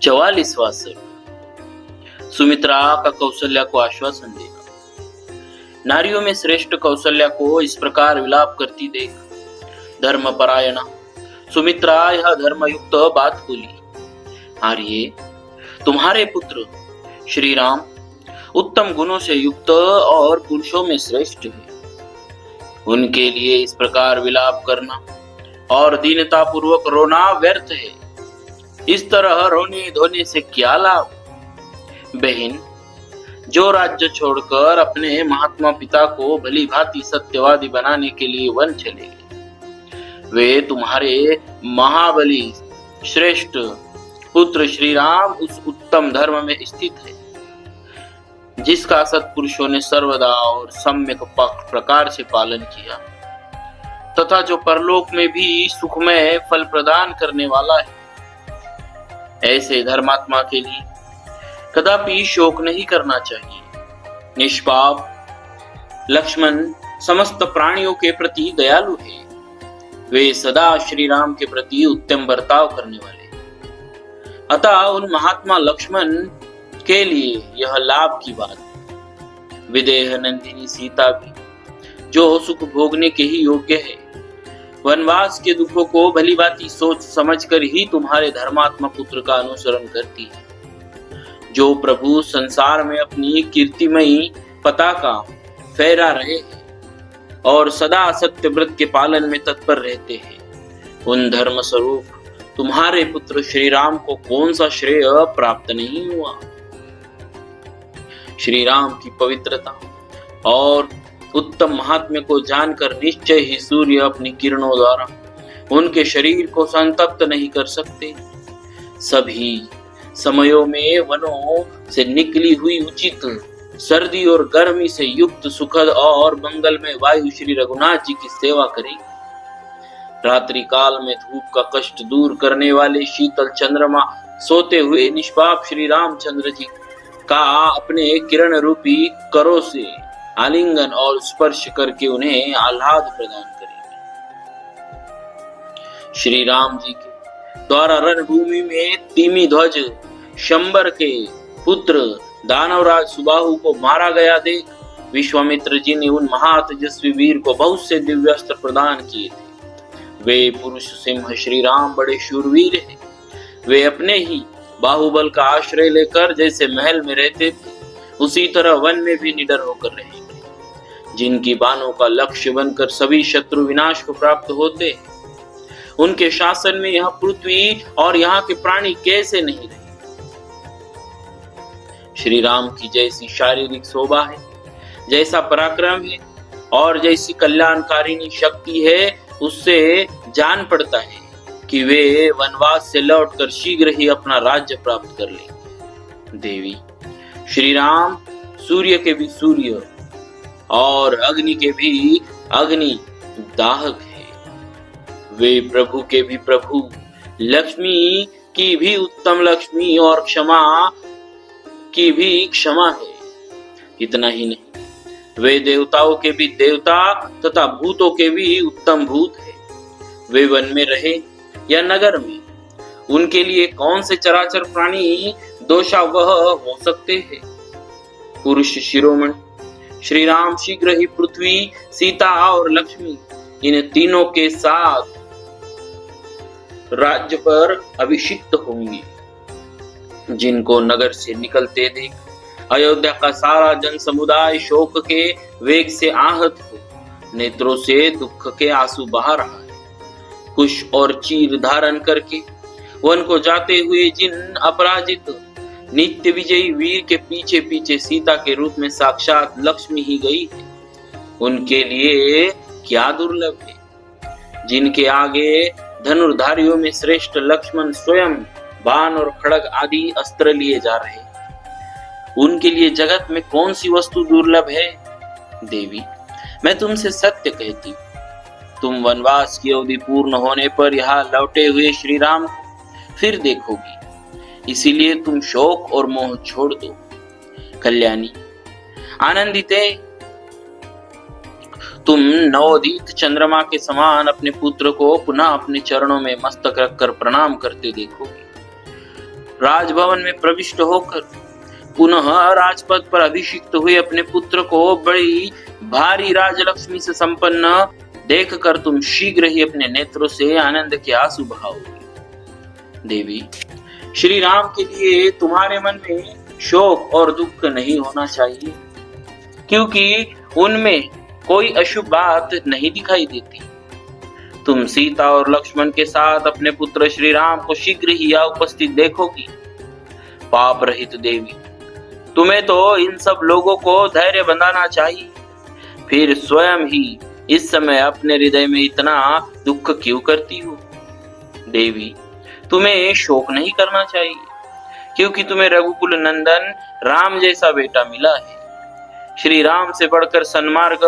44वां सर्ग। सुमित्रा का कौशल्या को आश्वासन देना। नारियों में श्रेष्ठ कौशल्या को इस प्रकार विलाप करती देख धर्म परायणा सुमित्रा यह धर्मयुक्त बात बोली। आर्ये, तुम्हारे पुत्र श्री राम उत्तम गुणों से युक्त और पुरुषों में श्रेष्ठ है। उनके लिए इस प्रकार विलाप करना और दीनता पूर्वक रोना व्यर्थ है। इस तरह रोने धोने से क्या लाभ? बहन, जो राज्य छोड़कर अपने महात्मा पिता को भली भांति सत्यवादी बनाने के लिए वन चले गए, वे तुम्हारे महाबली श्रेष्ठ पुत्र श्री राम उस उत्तम धर्म में स्थित है जिसका सत्पुरुषों ने सर्वदा और सम्यक प्रकार से पालन किया, तथा जो परलोक में भी सुखमय फल प्रदान करने वाला है। ऐसे धर्मात्मा के लिए कदापि शोक नहीं करना चाहिए। निष्पाप लक्ष्मण समस्त प्राणियों के प्रति दयालु है। वे सदा श्री राम के प्रति उत्तम बर्ताव करने वाले हैं। अतः उन महात्मा लक्ष्मण के लिए यह लाभ की बात। विदेह नंदिनी सीता भी जो सुख भोगने के ही योग्य है, वनवास के दुखों को भली भांति सोच समझकर ही तुम्हारे धर्मात्मा पुत्र का अनुसरण करती है। जो प्रभु संसार में अपनी कीर्तिमयी पताका फहरा रहे हैं और सदा सत्य व्रत के पालन में तत्पर रहते हैं, उन धर्म स्वरूप तुम्हारे पुत्र श्री राम को कौन सा श्रेय प्राप्त नहीं हुआ? श्री राम की पवित्रता और उत्तम महात्म्य को जानकर निश्चय ही सूर्य अपनी किरणों द्वारा उनके शरीर को संतप्त नहीं कर सकते। सभी समयों में वनों से निकली हुई उचित सर्दी और गर्मी से युक्त सुखद और मंगलमय वायु श्री रघुनाथ जी की सेवा करेगी। रात्रि काल में धूप का कष्ट दूर करने वाले शीतल चंद्रमा सोते हुए निष्पाप श्री रामचंद्र जी का अपने किरण रूपी करों से आलिंगन और स्पर्श करके उन्हें आह्लाद प्रदान करेंगे। श्री राम जी के द्वारा रणभूमि में तिमी ध्वज शंबर के पुत्र दानवराज सुबाहु को मारा गया देख विश्वामित्र जी ने उन महातेजस्वी वीर को बहुत से दिव्यास्त्र प्रदान किए थे। वे पुरुष सिंह श्री राम बड़े शूरवीर हैं। वे अपने ही बाहुबल का आश्रय लेकर जैसे महल में रहते थे, उसी तरह वन में भी निडर होकर रहेंगे। जिनकी बाणों का लक्ष्य बनकर सभी शत्रु विनाश को प्राप्त होते हैं, उनके शासन में यह पृथ्वी और यहाँ के प्राणी कैसे नहीं रहे? श्री राम की जैसी शारीरिक शोभा है, जैसा पराक्रम है और जैसी कल्याणकारिणी शक्ति है, उससे जान पड़ता है कि वे वनवास से लौटकर शीघ्र ही अपना राज्य प्राप्त कर लेंगे। देवी, श्री राम सूर्य के भी सूर्य और अग्नि के भी अग्नि दाहक है। वे प्रभु के भी प्रभु, लक्ष्मी की भी उत्तम लक्ष्मी और क्षमा की भी क्षमा है। इतना ही नहीं, वे देवताओं के भी देवता तथा भूतों के भी उत्तम भूत है। वे वन में रहे या नगर में, उनके लिए कौन से चराचर प्राणी दोषावह हो सकते हैं? पुरुष शिरोमणि श्री राम शीघ्र ही पृथ्वी, सीता और लक्ष्मी इन तीनों के साथ राज्य पर अभिषिक्त होंगे। जिनको नगर से निकलते देख अयोध्या का सारा जन समुदाय शोक के वेग से आहत हो नेत्रों से दुख के आंसू बहा रहा है। कुश और चीर धारण करके वन को जाते हुए जिन अपराजित नित्य विजयी वीर के पीछे पीछे सीता के रूप में साक्षात लक्ष्मी ही गई है, उनके लिए क्या दुर्लभ है? जिनके आगे धनुर्धारियों में श्रेष्ठ लक्ष्मण स्वयं बाण और खड़ग आदि अस्त्र लिए जा रहे हैं, उनके लिए जगत में कौन सी वस्तु दुर्लभ है? देवी, मैं तुमसे सत्य कहती हूँ, तुम वनवास की अवधि पूर्ण होने पर यहाँ लौटे हुए श्री राम को फिर देखोगी। इसीलिए तुम शोक और मोह छोड़ दो। कल्याणी, आनंदिते, तुम नवोदित चंद्रमा के समान अपने पुत्र को पुनः अपने चरणों में मस्तक रखकर प्रणाम करते देखोगे। राजभवन में प्रविष्ट होकर पुनः राजपद पर अभिषिक्त हुए अपने पुत्र को बड़ी भारी राजलक्ष्मी से संपन्न देखकर तुम शीघ्र ही अपने नेत्रों से आनंद के आंसू बहाओगे। देवी, श्री राम के लिए तुम्हारे मन में शोक और दुख नहीं होना चाहिए, क्योंकि उनमें कोई अशुभ बात नहीं दिखाई देती। तुम सीता और लक्ष्मण के साथ अपने पुत्र श्री राम को शीघ्र ही यहाँ उपस्थित देखोगी। पाप रहित देवी, तुम्हें तो इन सब लोगों को धैर्य बंधाना चाहिए, फिर स्वयं ही इस समय अपने हृदय में इतना दुख क्यों करती हो? देवी, तुम्हें शोक नहीं करना चाहिए, क्योंकि तुम्हें रघुकुल नंदन राम जैसा बेटा मिला है। श्री राम से बढ़कर सन्मार्ग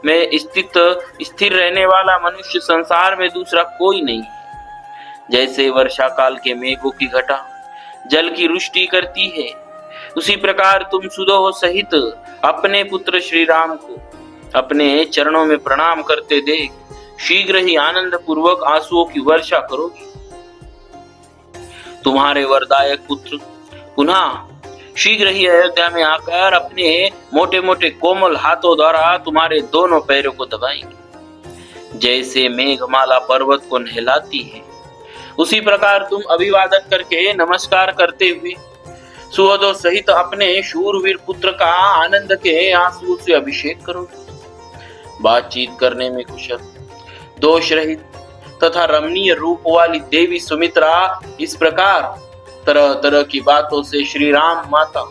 में स्थिर रहने वाला मनुष्य संसार में दूसरा कोई नहीं है। जैसे वर्षा काल के मेघों की घटा जल की वृष्टि करती है, उसी प्रकार तुम सुदोह सहित अपने पुत्र श्री राम को अपने चरणों में प्रणाम करते देख शीघ्र ही आनंद पूर्वक आंसुओं की वर्षा करोगी। तुम्हारे वरदायक पुत्र पुनः शीघ्र ही अयोध्या में आकर अपने मोटे मोटे कोमल हाथों द्वारा तुम्हारे दोनों पैरों को दबाएंगे। जैसे मेघमाला पर्वत को नहलाती है, उसी प्रकार तुम अभिवादन करके नमस्कार करते हुए सुहृदों सहित अपने शूरवीर पुत्र का आनंद के आंसुओं से अभिषेक करोगे। बातचीत करने में कुशल, दोष रहित तथा रमणीय रूप वाली देवी सुमित्रा इस प्रकार तरह तरह की बातों से श्री राम माता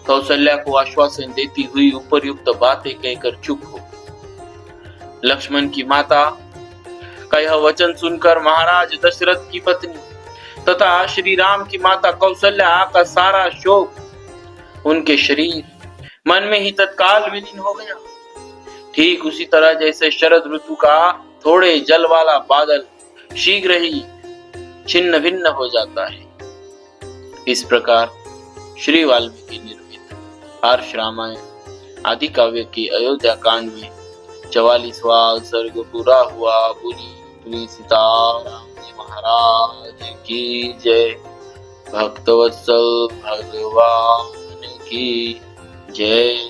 कौशल्या को आश्वासन देती हुई उपरयुक्त बातें कहकर चुप हो। लक्ष्मण की माता का यह वचन सुनकर महाराज दशरथ की पत्नी तथा श्री राम की माता कौशल्या का सारा शोक उनके शरीर मन में ही तत्काल विलीन हो गया। ठीक उसी तरह जैसे शरद ऋतु का थोड़े जल वाला बादल शीघ्र ही छिन्न भिन्न हो जाता है, इस प्रकार श्री वाल्मीकि निर्मित हर्ष रामायण आदि काव्य की अयोध्या कांड में 44वां सर्ग पूरा हुआ। बोली सीताराम जी महाराज की जय। भक्तवत्सल भगवान की जय।